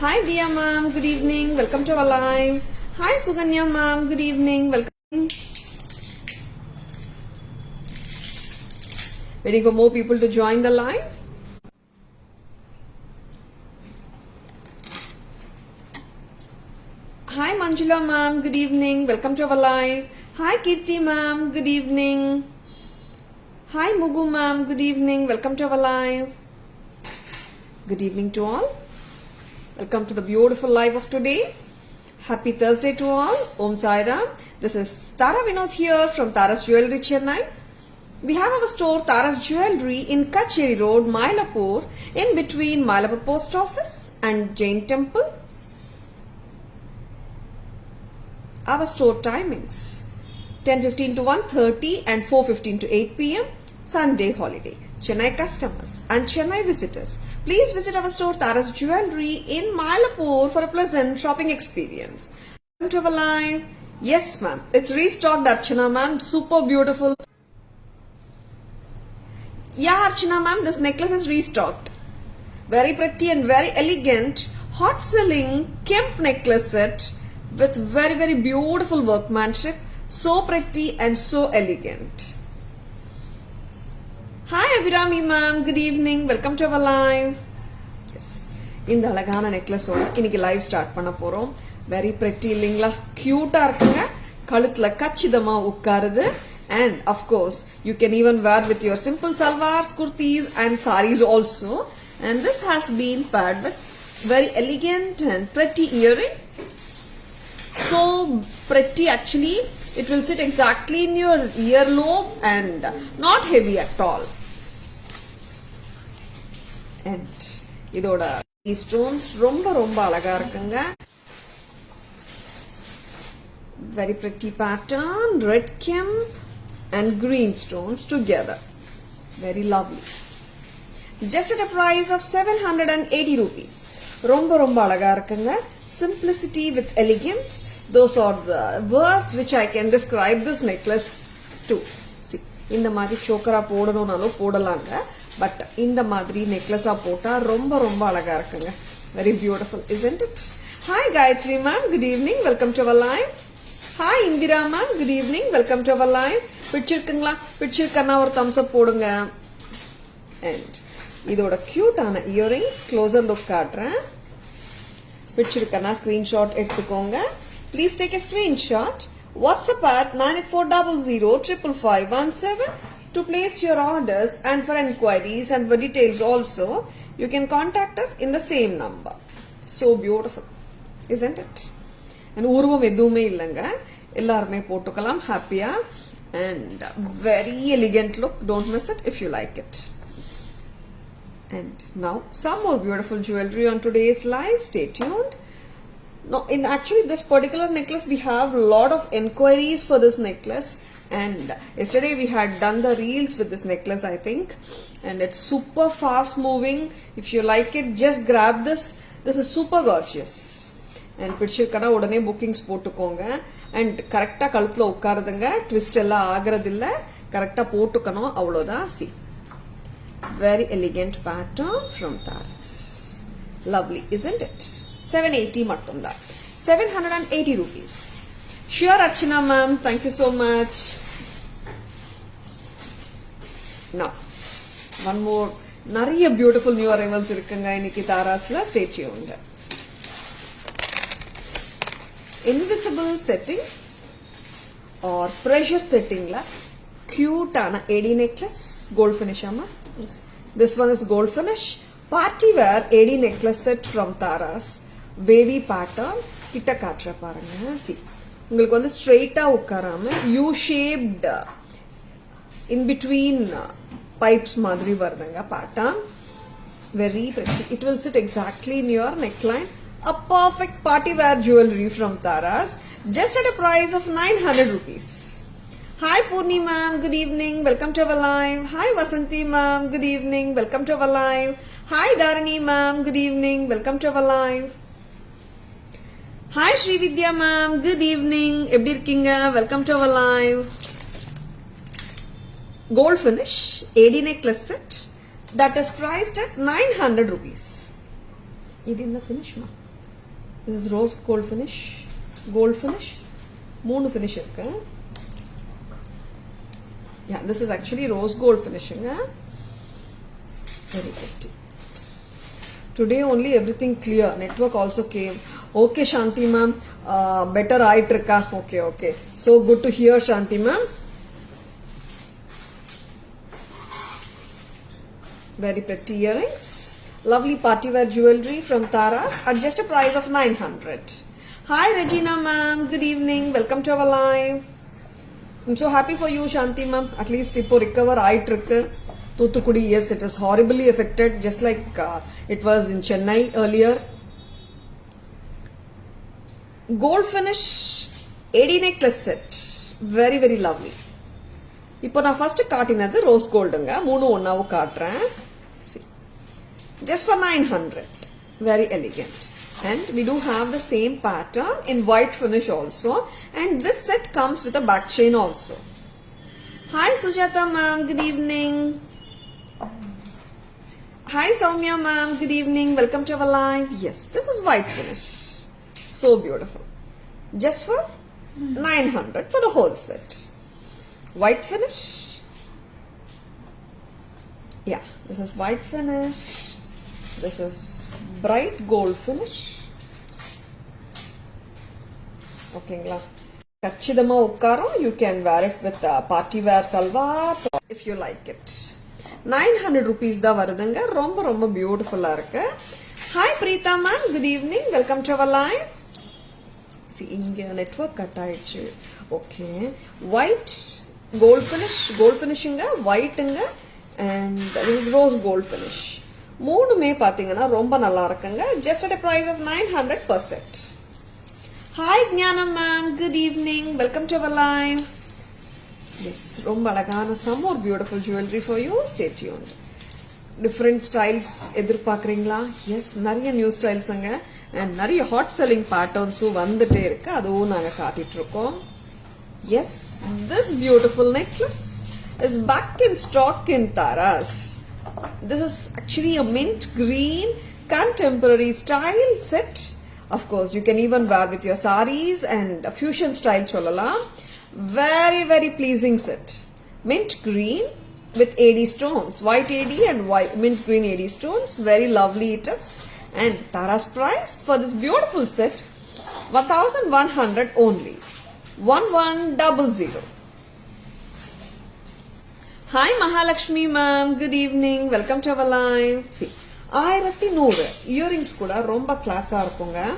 Hi Diya ma'am, good evening. Welcome to our live. Hi Suganya ma'am, good evening. Welcome. Waiting for more people to join the live. Hi Manjula ma'am, good evening. Welcome to our live. Hi Kirti ma'am, good evening. Hi Mugu ma'am, good evening. Welcome to our live. Good evening to all. Welcome to the beautiful live of today. Happy Thursday to all. Om Sai Ram. This is Tara Vinod here from Tara's Jewelry Chennai. We have our store Tara's Jewelry in Kacheri Road, Mylapore, in between Mylapore Post Office and Jain Temple. Our store timings 10:15 to 1:30 and 4:15 to 8 p.m. Sunday holiday. Chennai customers and Chennai visitors, please visit our store Tara's Jewelry in Mylapore for a pleasant shopping experience. Welcome to our live. Yes ma'am, it's restocked Archana ma'am, super beautiful. Yeah Archana ma'am, this necklace is restocked. Very pretty and very elegant, hot selling Kemp necklace set with very beautiful workmanship, so pretty and so elegant. Hi Abhirami ma'am, good evening. Welcome to our live. Yes, இந்த அழகான நெக்லஸோட இன்னைக்கு live start பண்ண போறோம். Very pretty இல்லைங்களா, கியூட்டா இருக்குங்க, கழுத்துல கச்சிதமா உட்காருது. And of course you can even wear with your simple salwars, kurtis and saris also. And this has been paired with very elegant and pretty earring. So pretty actually, it will sit exactly in your earlobe and not heavy at all. And இதோட stones ரொம்ப அழகா இருக்குங்க. Very pretty pattern, red kemp and green stones together. Very lovely. Just at a price of 780 rupees. ரொம்ப அழகா இருக்குங்க. Simplicity with elegance. Those are the words which I can describe this necklace to. See, இந்த மாதிரி சோக்கரா போடணும்னாலும் போடலாங்க, but இந்த மாதிரி நெக்லஸா போட்டா ரொம்ப அழகா இருக்குங்க. Very beautiful, isn't it? Hi Gayatri ma'am, good evening. Welcome to our live. Hi Indira ma'am, good evening. Welcome to our live. பிடிச்சிருக்குங்களா? பிடிச்சிருக்கனா ஒரு thumbs up போடுங்க. And இதோட கியூட்டான இயரிங்ஸ் க்ளோசர் லுக் காட்டுறேன். பிடிச்சிருக்கனா ஸ்கிரீன்ஷாட் எடுத்துக்கோங்க. Please take a screenshot. WhatsApp at 9400055517 to place your orders, and for enquiries and for details also, you can contact us in the same number. So beautiful, isn't it? And உருவம் எதுவுமே இல்லைங்க, எல்லாருமே போட்டுக்கலாம் ஹாப்பியா. And very elegant look. Don't miss it if you like it. And now some more beautiful jewelry on today's live. Stay tuned. Now, in actually this particular necklace, we have a lot of enquiries for this necklace, and yesterday we had done the reels with this necklace, I think, and it's super fast moving. If you like it, just grab this. This is super gorgeous. And பிடிச்சிருக்கனா உடனே bookings போட்டுக்கோங்க. And கரெக்டாக கழுத்தில் உட்காருதுங்க, twist எல்லாம் ஆகிறதில்ல, கரெக்டாக போட்டுக்கணும், அவ்வளோதான். C, very elegant pattern from Taras. Lovely, isn't it? 780 mattumda. 780 rupees. Sure Archana ma'am, thank you so much. Now, one more. நிறைய beautiful new arrivals இருக்குங்க இன்னைக்கு தாராஸ்ல. Stay tuned. Invisible setting or pressure setting la cute ana AD necklace, gold finish amma. Yes. This one is gold finish. Party wear AD necklace set from Taras. Wavy pattern. கிட்ட காட்டுற பாருங்க. See, உங்களுக்கு வந்து ஸ்ட்ரெயிட்டா உட்காராம U shaped in between pipes மாதிரி வருதுங்க pattern. Very pretty. It will sit exactly in your neckline. A perfect party wear jewelry from Taras, just at a price of 900 rupees. Hi Purni ma'am, good evening. Welcome to our live. Hi Vasanti ma'am, good evening. Welcome to our live. Hi Dharani ma'am, good evening. Welcome to our live. Hi Srividya ma'am, good evening. எப்படி இருக்கீங்க? Welcome to our live. Gold finish AD necklace set that is priced at 900 rupees. இது என்ன finish ma? This is rose gold finish. Gold finish. Moon finish irukku. Yeah, this is actually rose gold finishing. Very pretty. Today only everything clear. Network also came. Okay, Shanti ma'am. Better aitrika. Okay. So good to hear, Shanti ma'am. Very pretty earrings. Lovely party wear jewelry from Taras at just a price of 900. Hi Regina ma'am. Good evening. Welcome to our live. I'm so happy for you, Shanti ma'am. At least ipo recover aitrukku. Thuthukudi, yes, it is horribly affected, just like it was in Chennai earlier. Gold finish AD necklace set. Very, very lovely. இப்போ நான் first காட்டினது rose கோல்டுங்க. மூணு ஒன்னாவும் காட்டுறேன். See. Just for 900. Very elegant. And we do have the same pattern in white finish also. And this set comes with a back chain also. Hi Sujata ma'am, good evening. Hi Soumya ma'am, good evening. Welcome to our live. Yes, this is white finish. So beautiful. Just for 900 for the whole set. White finish. Yeah, this is white finish. This is bright gold finish. Okay, kachidama ukkarum. You can wear it with party wear salwars if you like it. 900 rupees da varudanga. Romba beautiful ah irukku. Hi Preeta ma'am, good evening. Welcome to our live. See, inga network cut aichu. Okay, white gold finishing white inga and this is rose gold finish. மூணுமே பாத்தீங்கன்னா ரொம்ப நல்லா இருக்குங்க. Just at a price of 900 per set. Hi Gnanam ma'am, good evening. Welcome to our live. Yes, ரொம்ப அழகான some more beautiful jewelry for you. Stay tuned. Different styles எதிர்பார்க்கறீங்களா? Yes, நிறைய new ஸ்டைல்ஸ்ங்க and நிறைய hot selling patterns வந்துட்டே இருக்கு. அதுவும் நாங்க காட்டிட்டு இருக்கோம். Yes, this beautiful necklace is back in stock in Taras. This is actually a mint green contemporary style set. Of course, you can even wear with your saris and a fusion style cholala. Very, very pleasing set. Mint green with AD stones. White AD and white mint green AD stones. Very lovely it is. And Tara's price for this beautiful set, 1100 only. 1100. Hi Mahalakshmi ma'am, good evening. Welcome to our live. See, 1100 earrings kuda romba class ah irukunga.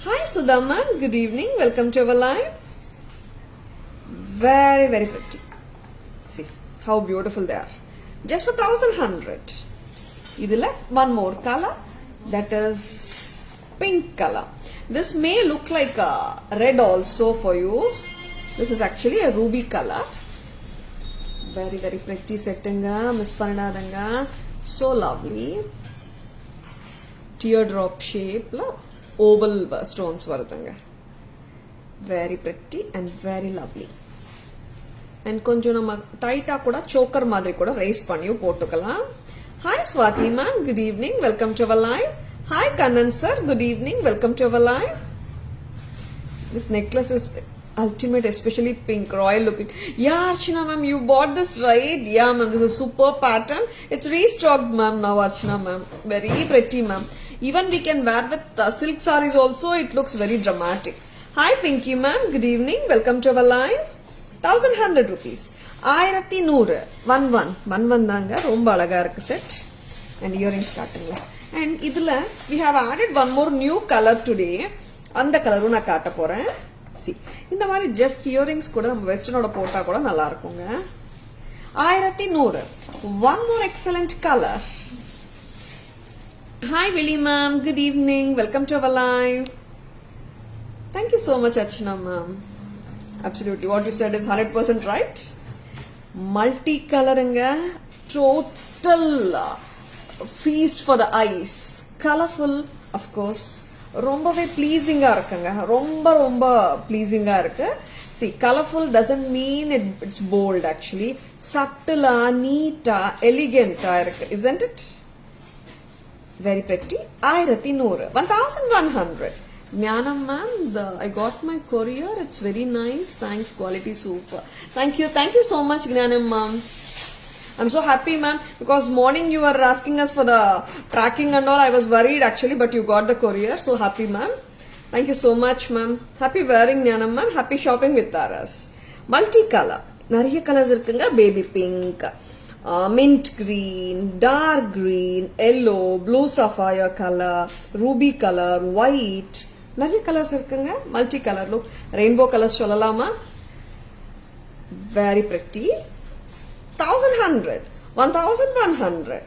Hi Sudha ma'am, good evening. Welcome to our live. Very, very pretty. See how beautiful they are. Just for 1100. Idhila one more color, that is pink color. This may look like a red also for you. This is actually a ruby color. Very, very pretty settinga. Miss Paranadanga. So lovely. Teardrop shape la oval stones varudanga. Very pretty and very lovely. And konjam nama tight ah kuda choker madri kuda raise panni potukalam. Hi Swati ma'am, good evening. Welcome to our live. Hi Kannan sir, good evening. Welcome to our live. This necklace is ultimate, especially pink, royal looking. Yeah, Archana ma'am, you bought this right? Yeah ma'am, this is a super pattern. It's restocked ma'am now, Archana ma'am. Very pretty ma'am. Even we can wear with silk sarees also. It looks very dramatic. Hi Pinky ma'am, good evening. Welcome to our live. 1100 rupees. 1100. 11 தாங்க. ரொம்ப அழகா இருக்கு set. And earrings காட்டுங்க. And இதுல we have added one more new color today. அந்த கலரும் நான் காட்ட போறேன். See, இந்த மாதிரி just earrings கூட நம்ம வெஸ்டர்னோட போட்டா கூட நல்லா இருக்குங்க. 1100. One more excellent color. Hi Willy ma'am, good evening. Welcome to our live. Thank you so much Archana ma'am. Absolutely, what you said is 100% right. Multicoloringa, total feast for the eyes. Colorful, of course. ரொம்பவே ப்ளீஸிங்கா இருக்குங்க. ரொம்ப ப்ளீஸிங்கா இருக்கு. See, colorful doesn't mean it's bold actually. Subtle, neat, elegant இருக்கு, isn't it? Very pretty. 1100. 1100. Jnanam ma'am, I got my courier. It's very nice. Thanks, quality super. Thank you. Thank you so much, Jnanam ma'am. I'm so happy, ma'am, because morning you were asking us for the tracking and all. I was worried actually, but you got the courier. So happy, ma'am. Thank you so much, ma'am. Happy wearing, Jnanam ma'am. Happy shopping with Taras. Multicolor. நிறைய colours இருக்குங்க. Baby pink, mint green, dark green, yellow, blue sapphire color, ruby color, white. நிறைய colours இருக்குங்க. Multi colour look. Rainbow colours சொல்லலாமா? Very pretty. 1100. 1100.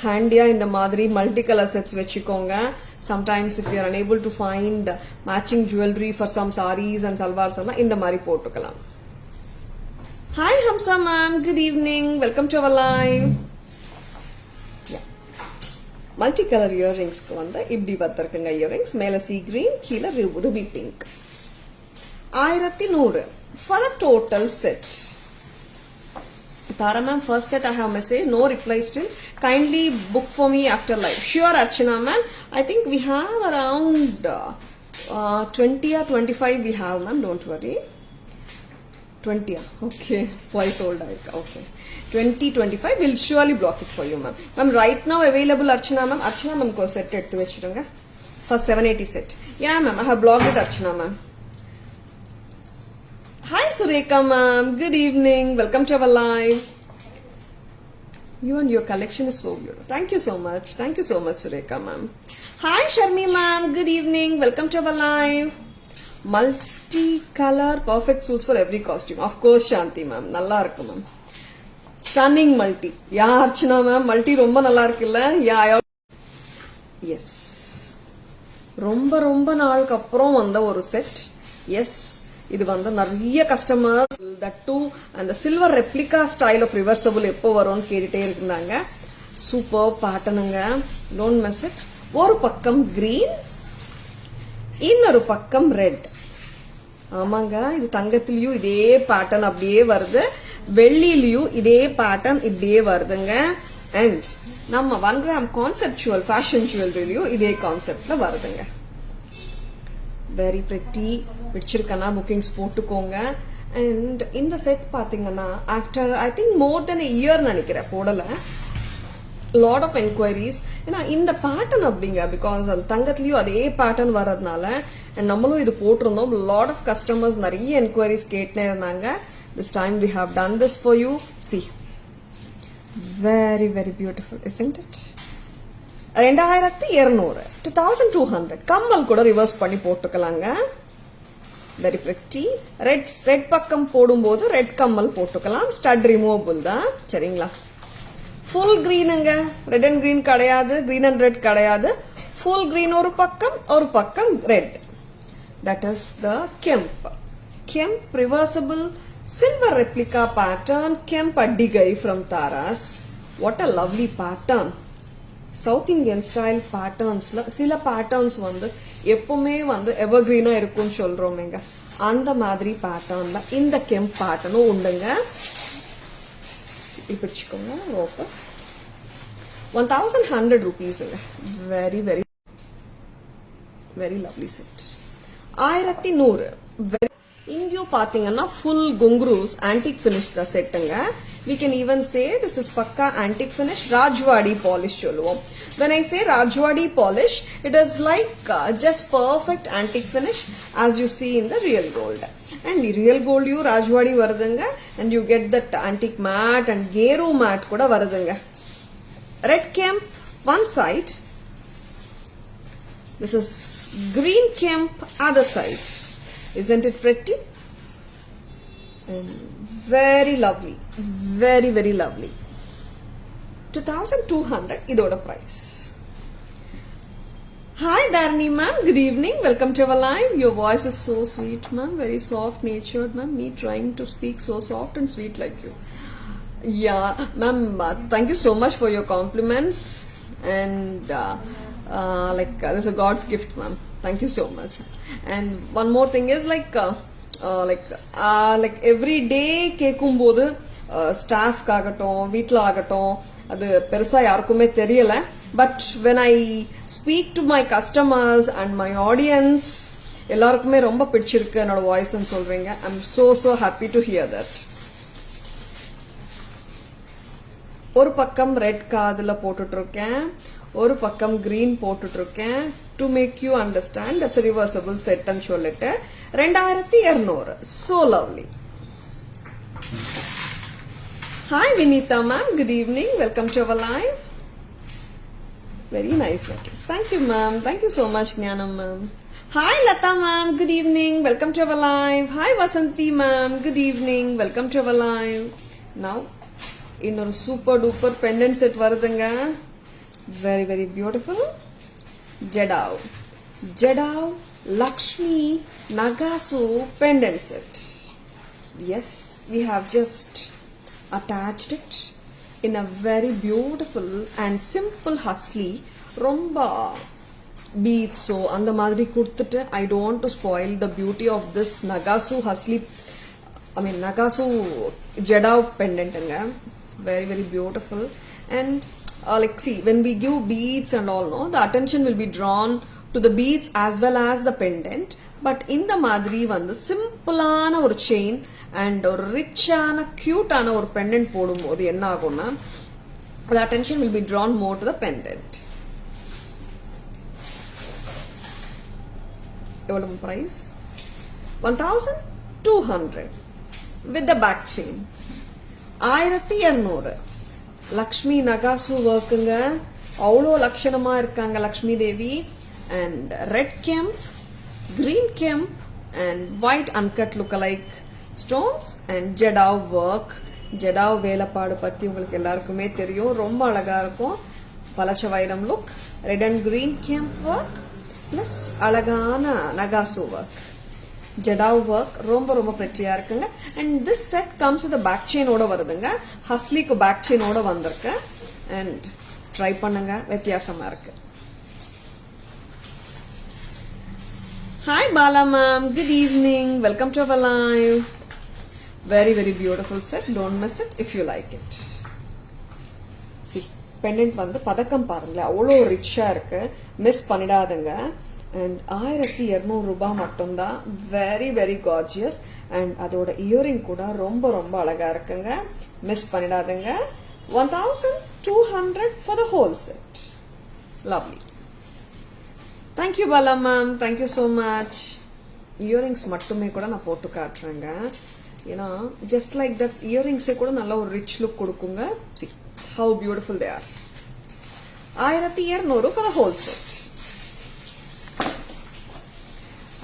ஹேண்டியா இந்த மாதிரி multi colour sets வச்சுக்கோங்க. Sometimes if you are unable to find matching jewelry for some sarees and salwars எல்லாம் இந்த மாதிரி போட்டுக்கலாம். Hi Hamsa ma'am, good evening. Welcome to our live. Yeah. Multicolor earrings க்கு வந்து இப்படி வந்திருக்குங்க earrings. மேல sea green, கீழ ruby pink. 1100 for the total set. Tara ma'am, first set I have message, no reply still. Kindly book for me after live. Sure Archana ma'am. I think we have around 20 or 25 we have ma'am, don't worry. 20, okay, twice old. Okay, 20, 25. We'll surely block it for you, ma'am. Ma'am, right now available, Archana ma'am. Archana ma'am ko set ettu vechirunga. For 780 set. Yeah, ma'am. I have blocked it, Archana ma'am. Hi, Sureka ma'am. Good evening. Welcome to our live. You and your collection is so beautiful. Thank you so much. Thank you so much, Sureka ma'am. Hi, Sharmi ma'am. Good evening. Welcome to our live. Multi-color perfect suits for every costume. Of course, Shanti ma'am. Nalla irukku ma'am. Stunning multi. Yeah, Archana ma'am. Multi romba nalla irukilla. Yeah, yes. ரொம்ப நாளுக்கு அப்புறம் வந்த ஒரு set. S, இது வந்து நிறைய customers that too அந்த silver replica style of reversible எப்போ வரும்னு கேட்டுட்டே இருந்தாங்க. சூப்பர் பேட்டர்னுங்க. Don't miss it. ஒரு பக்கம் கிரீன், இன்னொரு பக்கம் ரெட். ஆமாங்க, இது தங்கத்திலயும் இதே பேட்டர்ன் அப்படியே வருது, வெள்ளியிலயும் இதே பேட்டர்ன் இப்படியே வருதுங்க. அண்ட் நம்ம 1 கிராம் கான்செப்சுவல் ஃபேஷன் ஜுவல்லரிலயும் இதே கான்செப்ட்ல வருதுங்க. Very pretty. பிடிச்சிருக்கனா புக்கிங்ஸ் போட்டுக்கோங்க. அண்ட் இந்த செட் பாத்தீங்கன்னா after I think more then a year நினைக்கிறேன் போடல. Lot of enquiries. ஏன்னா இந்த பேட்டர்ன் அப்படிங்க, பிகாஸ் தங்கத்திலயும் அதே பேட்டர்ன் வர்றதுனால நம்மளும் இது போட்டிருந்தோம். லாட் ஆஃப் கஸ்டமர்ஸ் நிறைய என்கொயரிஸ் கேட்டுனே இருந்தாங்க. This time we have done this for you. See, very very beautiful, isn't it? 2200, 2200. கம்மல் கூட ரிவர்ஸ் பண்ணி போட்டுக்கலாங்க. Very pretty. ரெட் பக்கம் போடும்போது ரெட் கம்மல் போட்டுக்கலாம். ஸ்டட் ரிமூவபிள் தான், சரிங்களா? ஃபுல் கிரீனுங்க. ரெட் அண்ட் கிரீன் கிடையாது, கிரீன் அண்ட் ரெட் கிடையாது. ஃபுல் கிரீன் ஒரு பக்கம் red. That is the Kemp reversible silver replica pattern. Kemp Addigai from Taras. What a lovely pattern. South Indian style patterns la sila patterns வந்து எப்பவுமே வந்து evergreen இருக்கும்னு சொல்றோமேங்க. அந்த மாதிரி பேட்டர்ன்ல இந்த Kemp பேட்டர்னும் உண்டுங்க. இப்படிச்சுக்கோங்க. Rope 1100 rupeesங்க. Very very very lovely set. 1100. இங்கேயும் பாத்தீங்கன்னா ஃபுல் குங்குரூஸ் ஆன்டிக் ஃபினிஷ் தான் செட்டுங்க. We can even say this is pakka antique finish, Rajwadi polish சொல்லுவோம். When I say Rajwadi polish, it is like just perfect antique finish as you see in the real gold. And the real gold you Rajwadi வருதுங்க. And you get that antique matte and Geru matte கூட வருதுங்க. Red Kemp one side. This is green Kemp other side. Isn't it pretty? And very lovely. Very very lovely. 2200 idoda price. Hi Dharani ma'am, good evening. Welcome to our live. Your voice is so sweet ma'am, very soft natured ma'am. Me trying to speak so soft and sweet like you. Yeah ma'am, thank you so much for your compliments. And this is a God's gift ma'am. Thank you so much. And one more thing is like every day கேக்கும்போது ஸ்டாஃப்காகட்டும் வீட்டில் ஆகட்டும் அது பெருசா யாருக்குமே தெரியல. But when I speak to my customers and my audience, எல்லாருக்குமே ரொம்ப பிடிச்சிருக்கு என்னோட வாய்ஸ்ன்னு சொல்றீங்க. I'm so happy to hear that. ஒரு பக்கம் ரெட் காதுல போட்டுட்டு இருக்கேன், ஒரு பக்கம் green போட்டுட்டு இருக்கேன். To make you understand, that's a reversible set ன்னு சொல்லிட்டு 2200. So lovely. Hi Vinita ma'am, good evening. Welcome to our live. Very nice necklace. Thank you ma'am. Thank you so much Jnanam ma'am. Hi Lata ma'am, good evening. Welcome to our live. Hi Vasanti ma'am, good evening. Welcome to our live. Now இன்னொரு super duper pendant set வருதுங்க. Very beautiful. Jadav Lakshmi Nagasu pendant set. Yes, we have just attached it in a very beautiful and simple husly. Romba beads so அந்த மாதிரி கொடுத்துட்டு I don't want to spoil the beauty of this Nagasu husly, Nagasu Jadav pendant anga. Very beautiful. And like see, when we give beads and all, no, the attention will be drawn to the beads as well as the pendant. But in the madri vandu simple ana or chain and or rich ana cute ana or pendant podumbodhu enna aguna, the attention will be drawn more to the pendant. Evalu price 1200 with the back chain. 1200. Lakshmi நகாசு ஒர்க்குங்க. அவ்வளோ லட்சணமா இருக்காங்க Lakshmi Devi. And red kemp, green kemp and white uncut look like stones and jadau work. Jadau வேலைப்பாடு பத்தி உங்களுக்கு எல்லாருக்குமே தெரியும். ரொம்ப அழகா இருக்கும். பலச்ச வைரம் look, red and green kemp work plus அழகான நகாசு ஒர்க். ஜெடாவ் ஒர்க் ரொம்ப பிரெட்டியா இருக்குங்க. And this set comes with back செயினோட வருதுங்க. ஹஸ்லிக்கு பேக் செயினோட வந்திருக்கு. அண்ட் ட்ரை பண்ணுங்க, வித்தியாசமா இருக்கு. Hi Bala ma'am, good evening. Welcome to our live. very beautiful set. Don't miss it if you like it. See, pendant வந்து பதக்கம் பாருங்களேன், அவ்வளோ ரிச்சா இருக்கு. மிஸ் பண்ணிடாதுங்க. அண்ட் 1200 ரூபாய் மட்டும்தான். very gorgeous. அண்ட் அதோட இயரிங் கூட ரொம்ப அழகா இருக்குங்க. Miss பண்ணிடாதுங்க. 1200 for the whole set. Lovely. Thank you Bala ma'am, thank you so much. Earrings மட்டுமே கூட நான் போட்டு காட்டுறேங்க. ஏன்னா just like that இயரிங்ஸே கூட நல்ல ஒரு ரிச் லுக் கொடுக்குங்க. See how beautiful they are. 1200 for the whole set.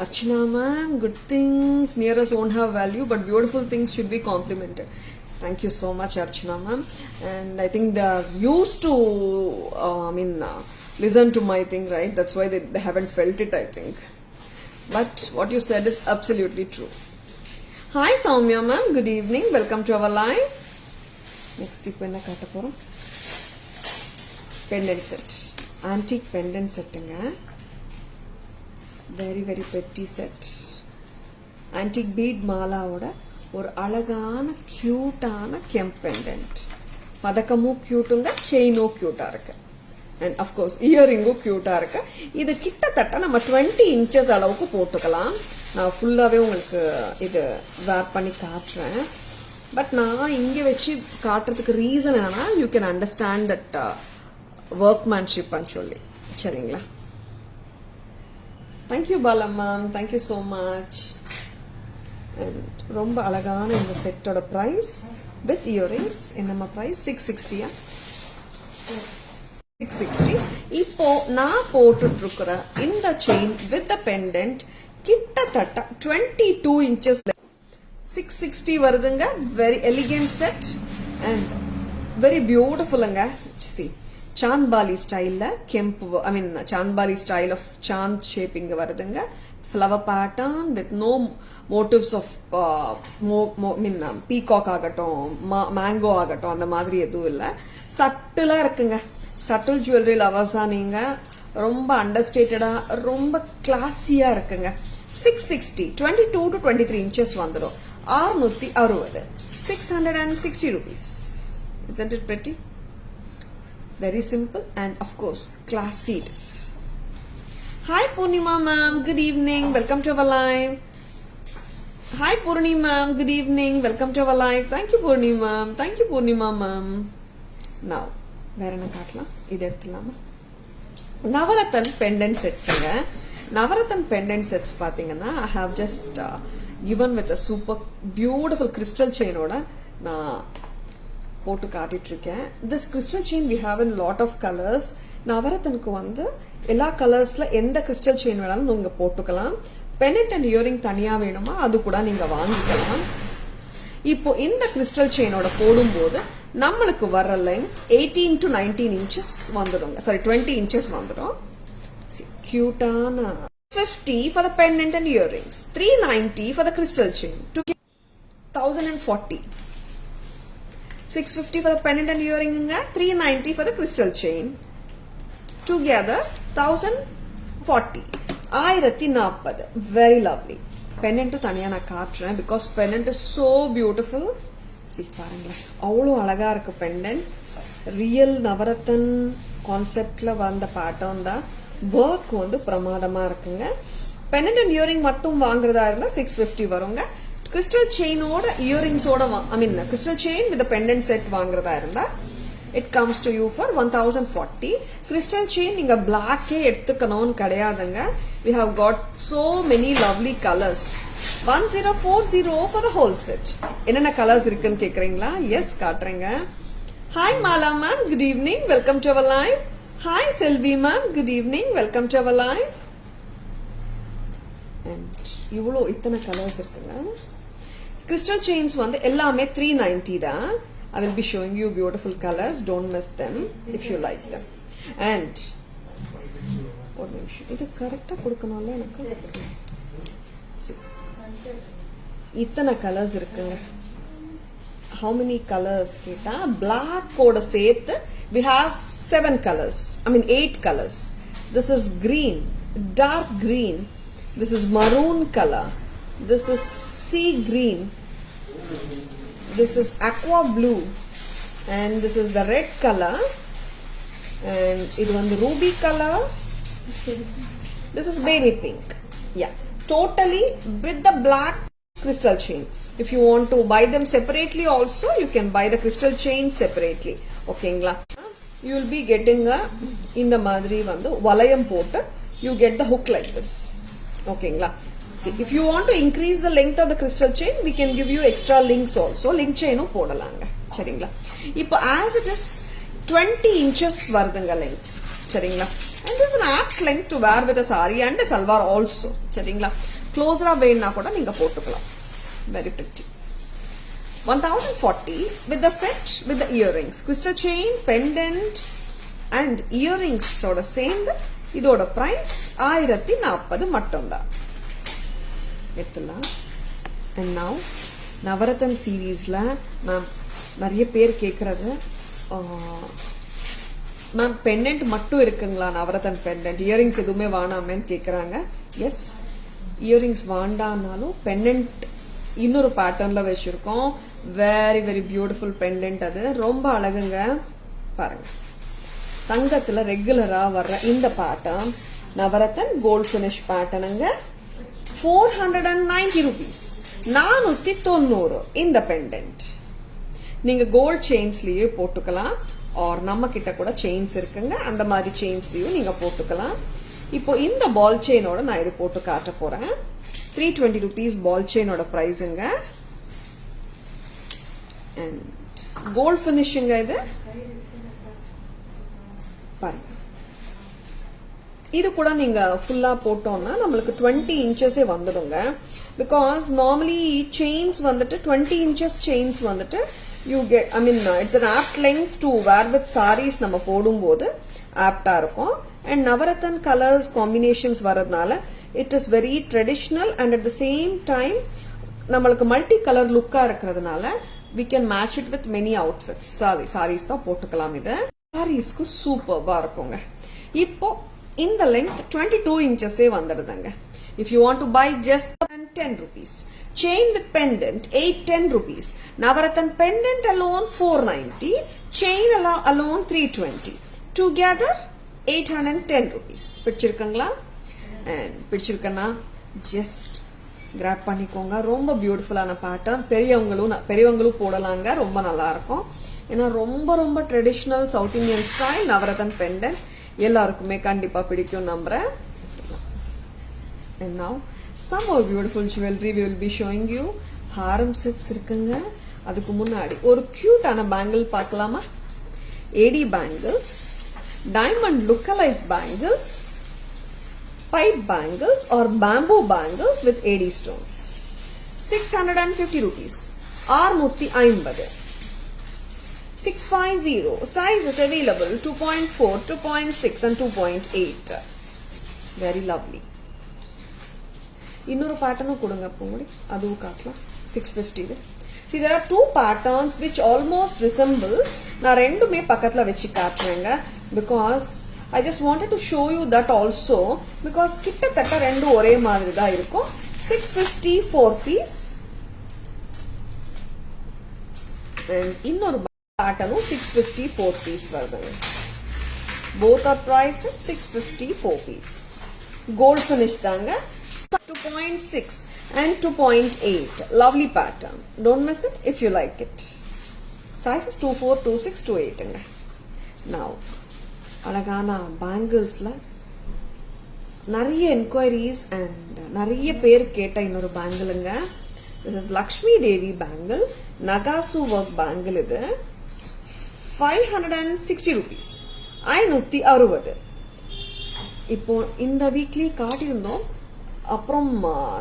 Archana ma'am, good things near us won't have value, but beautiful things should be complimented. Thank you so much, Archana ma'am. And I think they are used to, listen to my thing, right? That's why they haven't felt it, I think. But what you said is absolutely true. Hi, Soumya ma'am. Good evening. Welcome to our live. Next, tip enna kaata porom. Pendant set. Antique pendant set nga. very pretty set. Antique bead mala oda ஒரு அழகான கியூட்டான கெம்ப் pendant. பதக்கமும் கியூட்டுங்க, செயினும் கியூட்டா இருக்கு. And of course இயரிங்கும் கியூட்டா இருக்கு. இது கிட்டத்தட்ட நம்ம 20 inches அளவுக்கு போட்டுக்கலாம். நான் ஃபுல்லாவே உங்களுக்கு இது வேர் பண்ணி காட்டுறேன். பட் நான் இங்க வச்சு காட்டுறதுக்கு ரீசன் என்னன்னா, you can understand that workmanship சொல்லி. சரிங்களா? Thank you Bala ma'am, thank you so much. ரொம்ப அழகான இந்த செட்டோட பிரைஸ் வித் இயரிங்ஸ் என்னம்மா பிரைஸ்? 660. 660. இப்போ நான் போட்டுட்டு இருக்கிற இந்த செயின் வித் பெண்டன்ட் கிட்டத்தட்ட 22 inches 660 வருதுங்க. Very elegant set and very பியூட்டிஃபுல்லுங்க. சி சாந்த்பாலி ஸ்டைல்ல கெம்பு, Chandbali style of chand shaping வருதுங்க. Flower pattern with no motifs of peacock ஆகட்டும், மேங்கோ ஆகட்டும், அந்த மாதிரி எதுவும் இல்லை. சட்டிலா இருக்குங்க. சட்டில் ஜுவல்லரி லவர்ஸா நீங்க ரொம்ப அண்டர்ஸ்டேட்டடா ரொம்ப கிளாஸியா இருக்குங்க. 660 22 to 23 inches வந்துடும். 660 660 rupees. Isn't it pretty? Very simple and of course classy it is. Hi Purnima ma'am, good evening, welcome to our live. Hi Purnima ma'am, good evening, welcome to our live. Thank you Purnima ma'am, thank you Purnima ma'am. Now வேற என்ன காட்டலாம், இது எடுத்துலாமா? Navratan pendant sets. Navratan pendant sets பாத்தீங்கன்னா I have just given with a super beautiful crystal chain ஓட நான் போட்டு காட்டிட்டு இருக்கேன். This crystal chain we have in lot of colors. நவரத்தனுக்கு வந்து எல்லா கலர்ஸ்ல எந்த கிறிஸ்டல் செயின் வேணாலும் நீங்க போட்டுக்கலாம். பெனட் அண்ட் இயரிங் தனியா வேணுமா அது கூட நீங்க வாங்கிக்கலாம். இப்போ இந்த கிறிஸ்டல் செயினோட போடும்போது நம்மளுக்கு வர லெங்த் 18 to 19 inches வந்துடும். சாரி 20 inches வந்துடும். கியூட்டான 50 for the pendant and earrings, 390 for the crystal chain, 1040. 650 for the pendant and earring, 390 for the crystal chain. Together 1040. 1040. Very lovely. Pendant தனியா நான் காட்டுறேன் because pendant is so beautiful. See பாருங்க அவ்வளோ அழகா இருக்கு pendant. Real navratan கான்செப்ட்ல வந்த பேட்டர்ன் தான். ஒர்க் வந்து பிரமாதமா இருக்குங்க. pendant and earring மட்டும் வாங்குறதா இருந்தா 650 வருங்க. crystal chainோட earringsோட crystal chain with the pendant set வாங்குறதா இருந்தா it comes to you for 1040. crystal chain நீங்க black எடுத்துக்கணும்னு கிடையாதுங்க. we have got so many lovely colors. 1040 for the whole set. என்னென்ன கலர்ஸ் இருக்குன்னு கேக்குறீங்களா? S காட்டுறேங்க. hi Mala ma'am, good evening, welcome to our live. hi Selvi ma'am, good evening, welcome to our live. and இவ்வளோ இத்தனை colours இருக்குங்க. crystal chains வந்து எல்லாமே 390 தான். I will be showing you beautiful colors. Don't miss them if you like them. And ஒரு நிமிஷம் இது கரெக்டா கொடுக்கணும்ல எனக்கு. இத்தனை கலர்ஸ் இருக்குங்க. How many colors கேட்டா black கோட சேர்த்து we have 7 colors. 8 colors. This is green, dark green. This is maroon color. This is sea green. This is aqua blue and this is the red color and it one the ruby color. This is baby pink. Yeah, totally with the black crystal chain. If you want to buy them separately also you can buy the crystal chain separately. okayங்களா? You will be getting a இந்த மாதிரி வந்து வளையம் போட்டு you get the hook like this. okayங்களா? See, if you want to increase the length of the crystal chain, we can give you extra links also. Link chain போடலாங்க. சரிங்களா? இப்போ as it is 20 inches வருதுங்க length. சரிங்களா? And this is an apt length to wear with a sari and a salwar also. சரிங்களா? Closer வேணும்னா கூட நீங்க போட்டுக்கலாம். Very pretty. 1040 with the set with the earrings. Crystal chain, pendant and earrings ஓட சேர்ந்து இதோட price 1040 மட்டும்தான். எடுத்துலாம். and now நவரத்தன் சீரீஸ்ல மேம் நிறைய பேர் கேட்கறது மேம் பெண்டன்ட் மட்டும் இருக்குங்களா? நவரத்தன் பெண்டன்ட் இயரிங்ஸ் எதுவுமே வேணாமேன்னு கேட்குறாங்க. எஸ், இயரிங்ஸ் வேண்டாம்னாலும் பெண்டன்ட் இன்னொரு பேட்டர்ன்ல வச்சிருக்கோம். Very very beautiful pendant. அது ரொம்ப அழகுங்க. பாருங்க, தங்கத்துல ரெகுலரா வர்ற இந்த பேட்டர்ன் நவரத்தன் கோல்ட் பினிஷ் பேட்டர்னுங்க. 490 rupees. 490 இந்த பெண்டன்ட். நீங்க கோல்ட் செயின்ஸ்லயே போட்டுக்கலாம். ஆர் நம்ம கிட்ட கூட செயின்ஸ் இருக்குங்க, அந்த மாதிரி செயின்ஸ்லயும் நீங்க போட்டுக்கலாம். இப்போ இந்த பால் செயினோட நான் இது போட்டு காட்ட போறேன். 320 rupees பால் செயினோட பிரைஸுங்க. அண்ட் கோல்ட் பினிஷிங்க இது. பாருங்க, இது கூட நீங்க ஃபுல்லா போட்டோம்னா நம்மளுக்கு 20 inches வந்துடுங்க. பிகாஸ் நார்மலி செயின்ஸ் வந்துட்டு 20 inches செயின்ஸ் வந்துட்டு you get it's an apt length to wear with sarees. நம்ம போடும்போது ஆப்டா இருக்கும். அண்ட் நவரத்தன் கலர்ஸ் காம்பினேஷன்ஸ் வரதுனால it is very traditional and at the same time நம்மளுக்கு மல்டி கலர் லுக்கா இருக்கிறதுனால we can match it with many outfits. sarees தான் போட்டுக்கலாம். இது சாரீஸ்க்கு சூப்பர்பா இருக்குங்க. இப்போ இந்த length 22 inches வந்துடுதுங்க. If you want to buy just 10 rupees. Chain with pendant 810 rupees. Navarathan pendant alone 490. Chain alone 320. Together 810 rupees. பிடிச்சிருக்குங்களா? அண்ட் பிடிச்சிருக்கன்னா ஜஸ்ட் கிராப் பண்ணிக்கோங்க. ரொம்ப பியூட்டிஃபுல்லான பேட்டர்ன். பெரியவங்களும் போடலாங்க. ரொம்ப நல்லா இருக்கும். ஏன்னா ரொம்ப ரொம்ப traditional south Indian style navratan pendant எல்லாருக்குமே கண்டிப்பா பிடிக்கும் நம்புறேன். And now some more beautiful jewelry we will be showing you. ஹாரம் செட்ஸ் இருக்குங்க. அதுக்கு முன்னாடி ஒரு கியூட்டான பேங்கிள் பார்க்கலாமா? AD bangles, diamond lookalike bangles, pipe bangles or bamboo bangles with AD stones. 650 rupees. 650. 650. Size is available 2.4, 2.6 and 2.8. Very lovely. இன்னொரு பேட்டர்னும் கொடுங்க போங்கடி. அதுவும் காட்டலாம். 650. See, there are two patterns which almost resemble. நான் ரெண்டுமே பக்கத்துல வச்சு காட்டுறேங்க. Because I just wanted to show you that also. Because கிட்டத்தட்ட ரெண்டும் ஒரே மாதிரி தான் இருக்கும். 650 4 piece. And இன்னொரு பேட்டர்னும் 650 4 piece வருதுங்க. Both are priced at 650 4 piece. Gold finish தாங்க. 2.6 and 2.8. Lovely pattern. Don't miss it if you like it. Size is 24, 26, 28. Now, அழகான பேங்கிள்ஸ்ல நிறைய என்கொயரிஸ் அண்ட் நிறைய பேர் கேட்ட இன்னொரு பேங்கிளுங்க. This is Lakshmi Devi bangle. நகாசு ஒர்க் பேங்கிள். இது 560 rupees. 560. இப்போ இந்த வீக்லி காட்டியிருந்தோம். அப்புறம்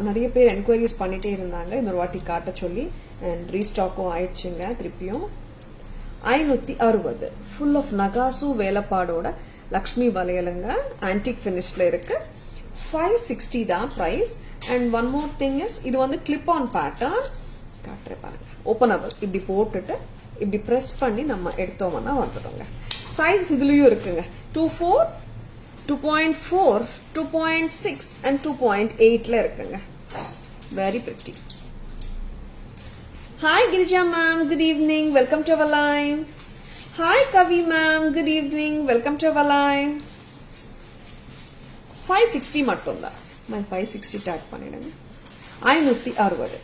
நிறைய பேர் என்கொயரிஸ் பண்ணிட்டே இருந்தாங்க இன்னொரு வாட்டி காட்ட சொல்லி. அண்ட் ரீஸ்டாக்கும் ஆயிடுச்சுங்க திருப்பியும். 560. ஃபுல் ஆஃப் நகாசு வேலைப்பாடோட லக்ஷ்மி வளையலுங்க. ஆன்டிக் ஃபினிஷ்ல இருக்கு. 560 தான் price. And one more thing is இது வந்து கிளிப் ஆன் பேட்டர்ன். காட்டுறேன் பாருங்க. ஓப்பனபிள். இப்படி போட்டுட்டு இப்படி ப்ரெஸ் பண்ணி நம்ம எடுத்தோம்னா வந்துடுங்க. சைஸ் இதுலயும் இருக்குங்க. 2.4, 2.4, 2.6 and 2.8ல இருக்குங்க. Very pretty. Hi Girija ma'am, good evening. Welcome to our live. Hi Kavi ma'am, good evening. Welcome to our live. 560 மட்டும்தான். நான் 560 டாக் பண்ணிடுங்க. 560.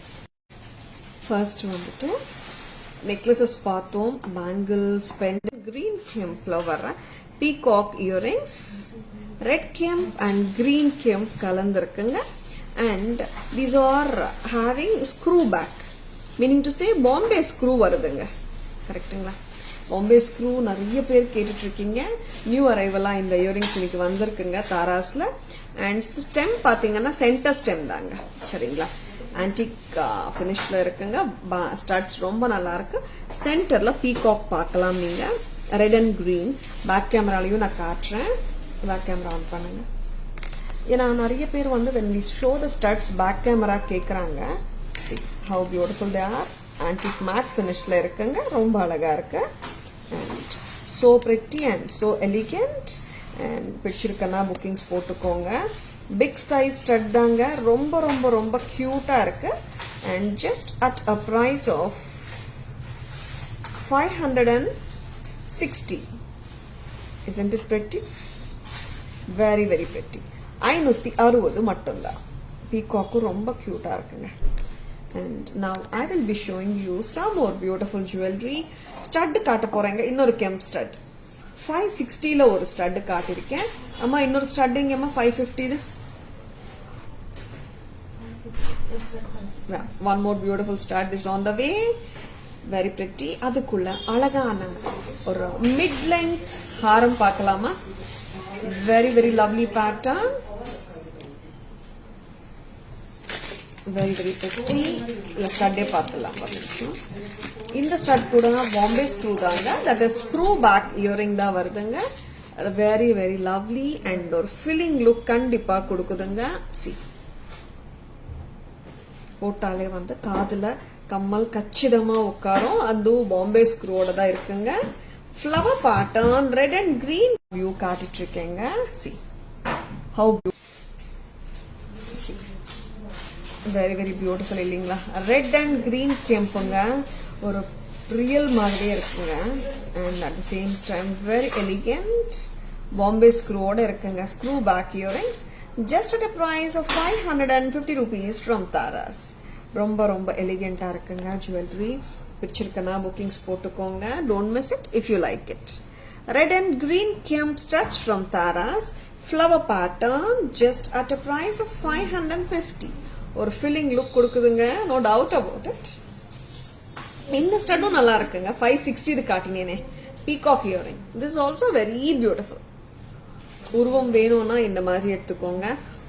ஃபர்ஸ்ட் வந்துட்டு நெக்லஸஸ் பார்த்தோம். பேங்கிள்ஸ், பெண்டன்ட், கிரீன் கெம்ப்ல வர peacock earrings, red kemp and green kemp கலந்துருக்குங்க. And these are having screw back, meaning to say Bombay screw வருதுங்க. கரெக்டுங்களா? பாம்பே ஸ்க்ரூ நிறைய பேர் கேட்டுட்டு இருக்கீங்க. நியூ அரைவலா இந்த இயரிங்ஸ் இன்னைக்கு வந்திருக்குங்க தாராஸ்ல. அண்ட் ஸ்டெம் பாத்தீங்கன்னா சென்டர் ஸ்டெம் தாங்க. சரிங்களா? ஆன்டிக் ஃபினிஷ்ல இருக்குங்க. ஸ்டட்ஸ் ரொம்ப நல்லா இருக்கு. சென்டர்ல பீகாக் பார்க்கலாம் நீங்க. Red and green. பேக் கேமராலையும் நான் காட்டுறேன். பேக் கேமரா ஆன் பண்ணுங்க. ஏன்னா நிறைய பேர் வந்து when we show the studs back camera கேட்குறாங்க. see how beautiful they are. Antique matte ஃபினிஷ்ல இருக்குங்க. ரொம்ப அழகா இருக்கு. and so pretty and so elegant. and பிடிச்சிருக்கனா புக்கிங்ஸ் போட்டுக்கோங்க. பிக் சைஸ் ஸ்டட் தாங்க. ரொம்ப ரொம்ப ரொம்ப கியூட்டா இருக்கு. and just at a price of 560. isn't it pretty? very very pretty. 560 மட்டும்தான். பீகாக்கு ரொம்ப கியூட்டா இருக்குங்க. and now I will be showing you some more beautiful jewelry. Stud காட்ட போறேங்க. இன்னொரு கெம்ப் ஸ்டட் 560ல ஒரு ஸ்டட் காட்டிருக்கேன். அம்மா இன்னொரு ஸ்டட் எங்கம்மா? 550. one more beautiful stud is on the way. very pretty. அதுக்குள்ள அழகான ஒரு மிட் லென்த் ஹாரம் பார்க்கலாமா? very very lovely pattern. very very pretty. இந்த ஸ்டட்டே பார்க்கலாம். இந்த ஸ்டட் கூட பாம்பே ஸ்க்ரூ தாங்க. That is screw back earring தான் வருதுங்க. very very lovely and ஒரு ஃபில்லிங் லுக் கண்டிப்பா கொடுக்குதுங்க. see போட்டாலே வந்து காதுல கம்மல் கச்சிதமா உட்காரும். அதுவும் பாம்பே ஸ்க்ரூவோட தான் இருக்குங்க. Flower pattern red and green view காட்டிட்டு இருக்கேங்க. see how very very beautiful இல்லைங்களா? ரெட் அண்ட் கிரீன் கெம்புங்க. ஒரு ரியல் மாதிரியே இருக்குங்க. And at the same time very elegant Bombay ஸ்க்ரூவோட இருக்குங்க. Screw back earrings just at a price of 550 rupees from Taras. ரொம்ப ரொம்ப எலிகெண்டா இருக்குங்க ஜுவல்லரி. பிடிச்சிருக்கனா புக்கிங்ஸ் போட்டுக்கோங்க. Don't miss it if you like it. Red and green kemp studs from Tara's. Flower pattern just at a price of 550. ஒரு ஃபில்லிங் லுக் கொடுக்குதுங்க, no doubt about it. இந்த ஸ்டட்டும் நல்லா இருக்குங்க. 560 இது காட்டினேனே. Peacock earring. This also very beautiful. உருவம் வேணும்னா இந்த மாதிரி எடுத்துக்கோங்க.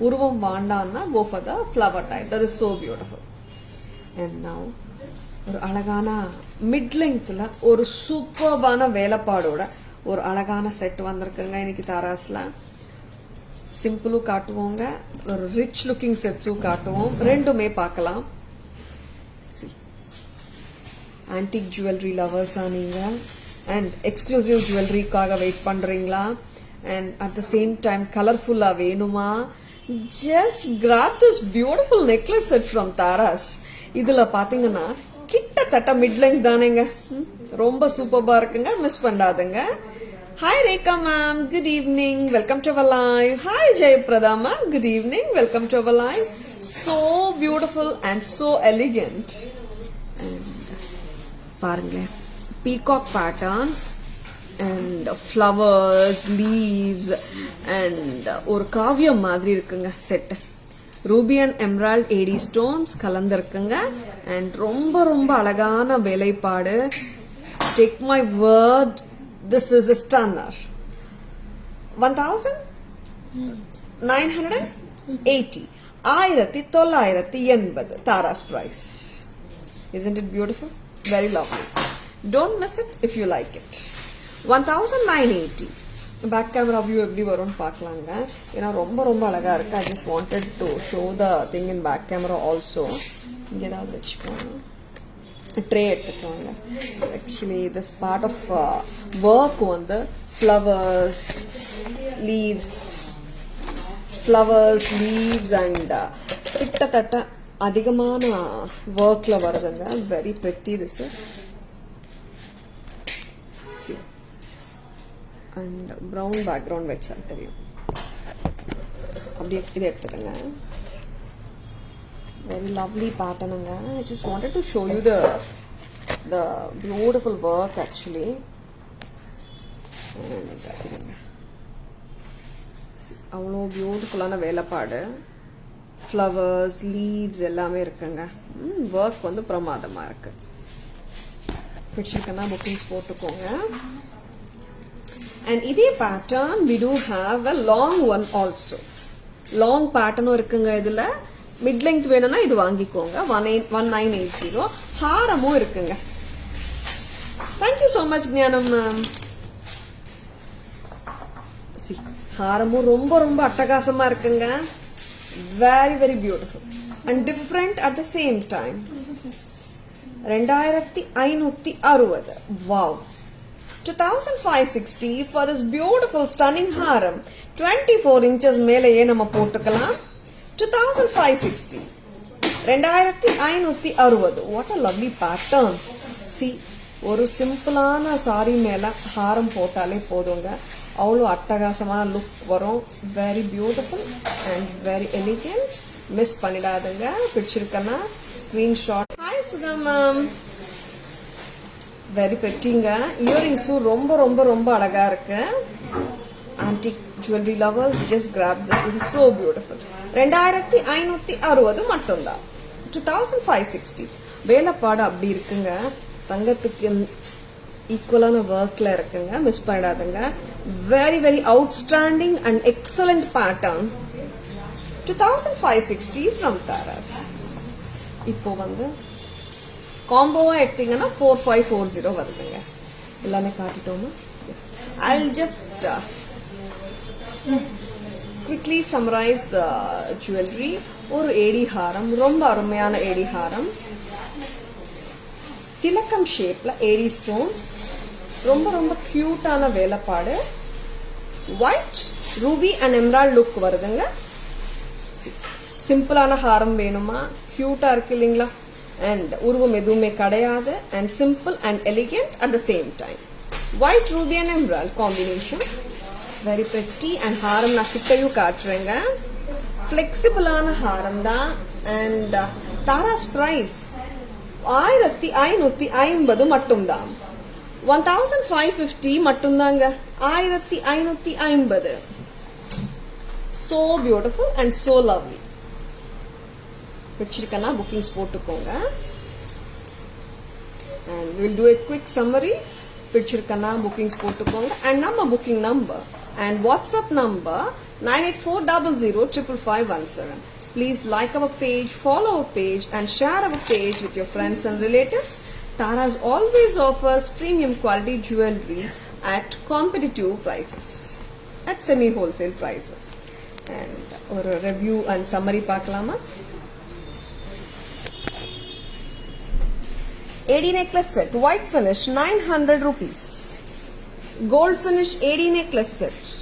உருவம் வாண்டான்னா go for the flower type. That is so beautiful. And now ஒரு அழகான மிட் லெங்க்ல ஒரு சூப்பர்பான வேலைப்பாடோட ஒரு அழகான செட் வந்திருக்குங்க இன்னைக்கு தாராஸ்ல. சிம்பிளும் காட்டுவோங்க, ஒரு ரிச் லுக்கிங் செட்ஸும் காட்டுவோம். ரெண்டுமே பார்க்கலாம். ஆன்டிக் ஜுவல்லரி லவர்ஸா நீங்க அண்ட் எக்ஸ்க்ளூசிவ் ஜுவல்லரிக்காக வெயிட் பண்றீங்களா? And at the same time கலர்ஃபுல்லா வேணுமா? Just grab this beautiful necklace set from Taras. இதுல பாத்தீங்கன்னா கிட்டத்தட்ட மிட் லெங்க் தானேங்க. ரொம்ப சூப்பர்பா இருக்குங்க, மிஸ் பண்ணாதுங்க. Hi Rekha ma'am, good evening, welcome to our live. Hi Jayaprada ma'am, good evening, welcome to our live. So beautiful and so elegant. பாருங்க, peacock pattern and flowers, leaves and ஒரு காவியம் மாதிரி இருக்குங்க set. Ruby and emerald AD stones கலந்துருக்குங்க. And ரொம்ப ரொம்ப அழகான வேலைப்பாடு. Take my word, this is a stunner. 1980 1980 Taras price. Isn't it beautiful? Very lovely. Don't miss it if you like it. 1980. Back camera view எப்படி வரும்னு பார்க்கலாங்க. ஏன்னா ரொம்ப ரொம்ப அழகா இருக்கு. I just wanted to show the thing in back camera also. இங்கே ஏதாவது வச்சுக்கோங்க, ட்ரே எடுத்துக்கோங்க. Actually this part of work வந்து ஃப்ளவர்ஸ், லீவ்ஸ் அண்ட் கிட்டத்தட்ட அதிகமான ஒர்க்ல வருதுங்க. Very pretty this is. And brown background வச்சா தெரியும். அப்படியே இதை எடுத்துக்கங்க. வெரி லவ்லி பேட்டர்னுங்க. I just wanted to show you the beautiful work actually. அவ்வளோ பியூட்டிஃபுல்லான வேலைப்பாடு. ஃப்ளவர்ஸ், லீவ்ஸ் எல்லாமே இருக்குங்க. ஒர்க் வந்து பிரமாதமா இருக்கு. பிடிச்சிருக்கனா புக்கிங்ஸ் போட்டுக்கோங்க. அண்ட் இதே pattern we do have a long one also. Long பேட்டர்னும் இருக்குங்க இதுல. மிட் லெங்த் வேணும்னா இது வாங்கிக்கோங்க. 1980. ஹாரமும் இருக்குங்க. தேங்க்யூ so much ஞானம் மேம். ஹாரமும் ரொம்ப ரொம்ப அட்டகாசமா இருக்குங்க. Very very beautiful and different at the same time. 2560. Wow. 2560 for this beautiful stunning haram. 24 inches மேலேயே நம்ம போட்டுக்கலாம். 2560. 2560. What a lovely pattern. See, ஒரு சிம்பிளான சாரி மேல ஹாரம் போட்டாலே போதுங்க. அவ்வளோ அட்டகாசமான லுக் வரும். Very beautiful and very elegant. Miss பண்ணிடாதுங்க. பிடிச்சிருக்கனா screenshot. Hi Sudha ma'am, very பிரிட்டிங்க. இயரிங்ஸும் ரொம்ப ரொம்ப ரொம்ப அழகா இருக்கு. Antique jewellery lovers just grab this. This is so beautiful. 2560 மட்டும்தான். 2560. வேலைப்பாடு அப்படி இருக்குங்க. தங்கத்துக்கு ஈக்குவலான ஒர்க்ல இருக்குங்க. மிஸ் பண்ணிடாதுங்க. Very very outstanding and excellent pattern. 2560 from Taras. இப்போ வந்து காம்போவா எடுத்தீங்கன்னா 4540 வருதுங்க. எல்லாமே காட்டிட்டோமா? Yes. I'll just quickly summarize the jewelry. ஒரு ஏடி ஹாரம், ரொம்ப அருமையான ஏடி ஹாரம். திலக்கம் ஷேப்ல ஏடி ஸ்டோன்ஸ், ரொம்ப ரொம்ப கியூட்டான வேலைப்பாடு. White Ruby and emerald look வருதுங்க. சிம்பிளான ஹாரம் வேணுமா? கியூட்டா இருக்கு இல்லைங்களா? அண்ட் உருவம் எதுவுமே கிடையாது. and simple and elegant at the same time. White ruby and emerald combination, very pretty. And haram na kittayu kaatrenga, flexible ana haram da. And Tara's price 1550 mattumda, 1550 mattundanga, 1550. So beautiful and so lovely. Pichirkana bookings potukonga, and we'll do a quick summary. Pichirkana bookings potukonga, and nama booking number and WhatsApp number 9840055517. Please like our page, follow our page, and share our page with your friends and relatives. Tara's always offers premium quality jewelry at competitive prices, at semi-wholesale prices. And a review and summary paakalama. AD necklace set, white finish 900 rupees. Gold finish AD necklace set.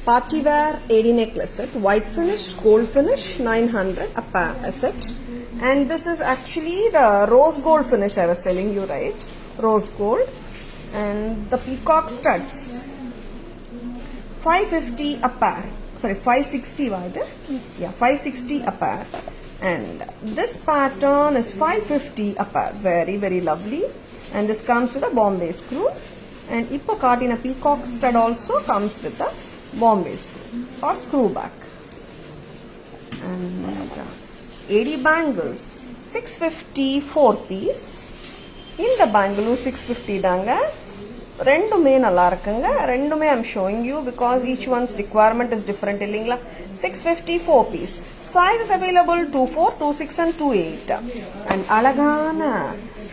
Party wear AD necklace set, white finish, gold finish 900 a set. And this is actually the rose gold finish I was telling you, right? Rose gold. And the peacock studs 550 a pair. Sorry, 560 was it? Yes. Yeah, 560 a pair. And this pattern is 550 a pair. Very, very lovely. And this comes with a Bombay screw. And Ippo Katina peacock stud also comes with a Bombay screw or screw back. And AD bangles 650 4 piece. இந்த bangle 650 தாங்க. ரெண்டுமே நல்லா இருக்குங்க. ரெண்டுமே I'm showing you because each one's requirement is different இல்லீங்களா. 650 4 piece. Sizes available 24, 26 and 28. And அழகான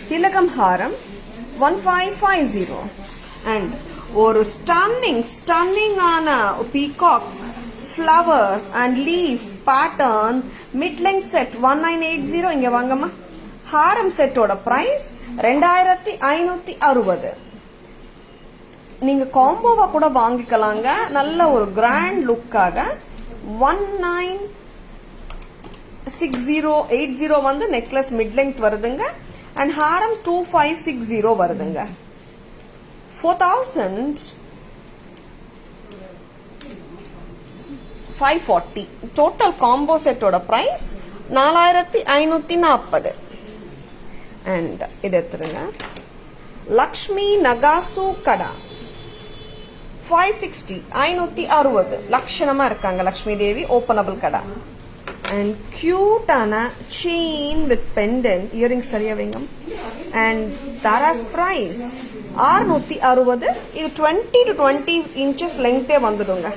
திலகம் ஹாரம் 1550. And ஒரு stunning ஆன peacock flower and leaf pattern mid-length set 1980. இங்க வாங்கம்மா. ஹாரம் செட்டோட பிரைஸ் 2560. நீங்க காம்போவா கூட வாங்கிக்கலாங்க. நல்ல ஒரு கிராண்ட் லுக்காக 196080 வந்து நெக்லஸ் மிட்-லெங்த் வருதுங்க. and ஹாரம் 2560 வருதுங்க. 4540. டோட்டல் காம்போ செட்டோட பிரைஸ் 4540. and இது எடுத்துருங்க. லக்ஷ்மி நகாசு கடா 560 560. லட்சணமா இருக்காங்க லக்ஷ்மி தேவி. Openable kara. and cute ஆன chain with pendant earrings சரியா வைங்க. and Tara's price 660. இது 20 to 20 inches length வந்துடுங்க.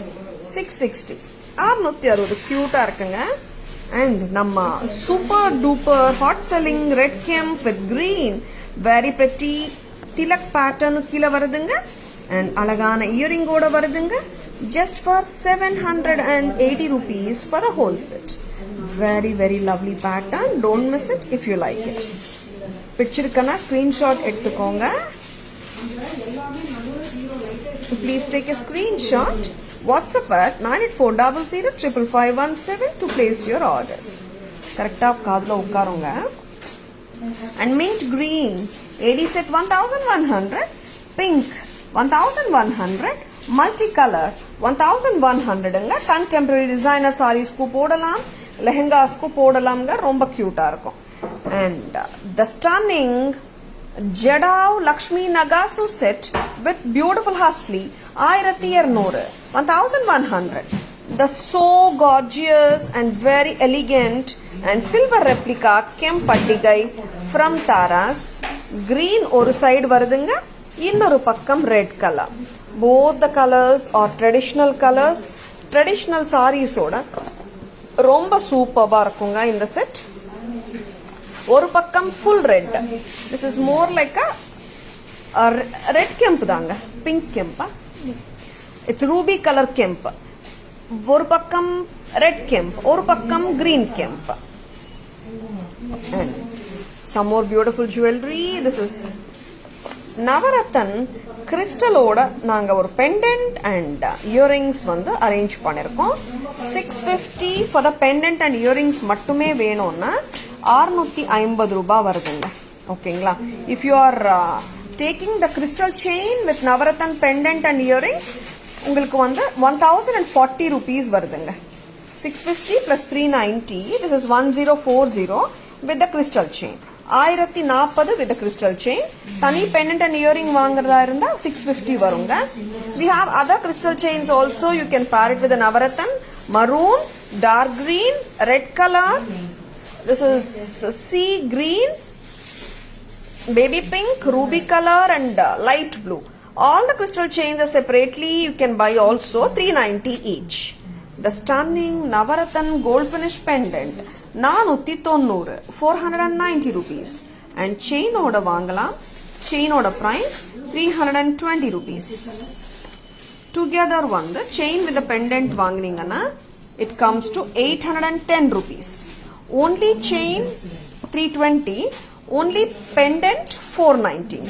660. 660 கியூட்டா இருக்குங்க. and நம்ம super duper hot selling red kemp with green, very pretty tilak pattern கீழ வருதுங்க. and அழகான இயரிங் ஓட வருதுங்க. just for 780 rupees for the whole set. very very lovely pattern. don't miss it if you like it. பிடிச்சிருக்கனா screenshot எடுத்துக்கோங்க. please take a screenshot. WhatsApp at 9840055517 to place your orders. கரெக்டா காதுல உட்காருங்க. and mint green AD set 1100, pink 1100, multicolor 1100ங்க. contemporary designer sarees க்கு போடலாம், lehengas க்கு போடலாம்ங்க. ரொம்ப கியூட்டா இருக்கும். and the stunning Jadao Lakshmi Nagasu set with beautiful Hasli 1200, 1100. The so gorgeous and very elegant and silver replica Kempattigai from Tara's. Green ஒரு side வருதுங்க, இன்னொரு பக்கம் red color. Both the colors are traditional colors. Traditional sarees ஓட ரொம்ப சூப்பர்பா இருக்குங்க இந்த set. ஒரு பக்கம் full red. This is more like a red kemp தாங்க, pink kemp. It's ruby color kemp. ஒரு பக்கம் red kemp, ஒரு பக்கம் green kemp. And some more beautiful jewelry. This is Navarathan crystal ஓட நாங்க ஒரு pendant and earrings வந்து arrange பண்ணிருக்கோம். 650 for the pendant and earrings மட்டுமே வேணும்னா 650 ரூபாய் வருதுங்க. ஓகேங்களா. If you are taking the crystal chain with navratan pendant and earring உங்களுக்கு வந்து 1040 rupees வருதுங்க. 650 plus 390, this is 1040 with the crystal chain. 1040 with the crystal chain. தனி pendant and earring வாங்குறதா இருந்தா 650 வருங்க. We have other crystal chains also. You can pair it with a Navarathan, maroon, dark green, red color. This is sea green, baby pink, ruby color and light blue. All the crystal chains are separately. You can buy also 390 each. The stunning Navarathan gold finish pendant 490, 490 rupees. And chain oda vaangalam. Chain oda price 320 rupees. Together one, the chain with the pendant vaangningana, it comes to 810 rupees. Only chain 320, only pendant 490.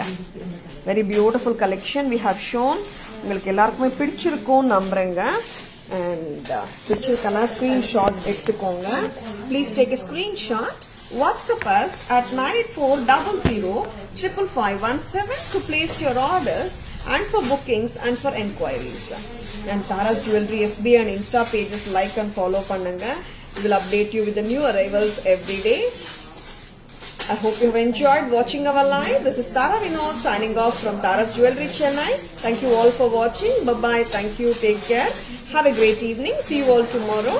Very beautiful collection we have shown. உங்களுக்கு எல்லாருக்குமே பிடிச்சிருக்கும் நம்புறேங்க. And பிடிச்சிருக்கனா screenshot எடுத்துக்கோங்க. Please take a screenshot. WhatsApp us at 94005517 to place your orders and for bookings and for enquiries. And Tara's Jewelry FB and Insta pages like and follow பண்ணுங்க. We will update you with the new arrivals every day. I hope you have enjoyed watching our live. This is Tara Vinod signing off from Tara's Jewelry Chennai. Thank you all for watching. Bye bye. Thank you. Take care. Have a great evening. See you all tomorrow.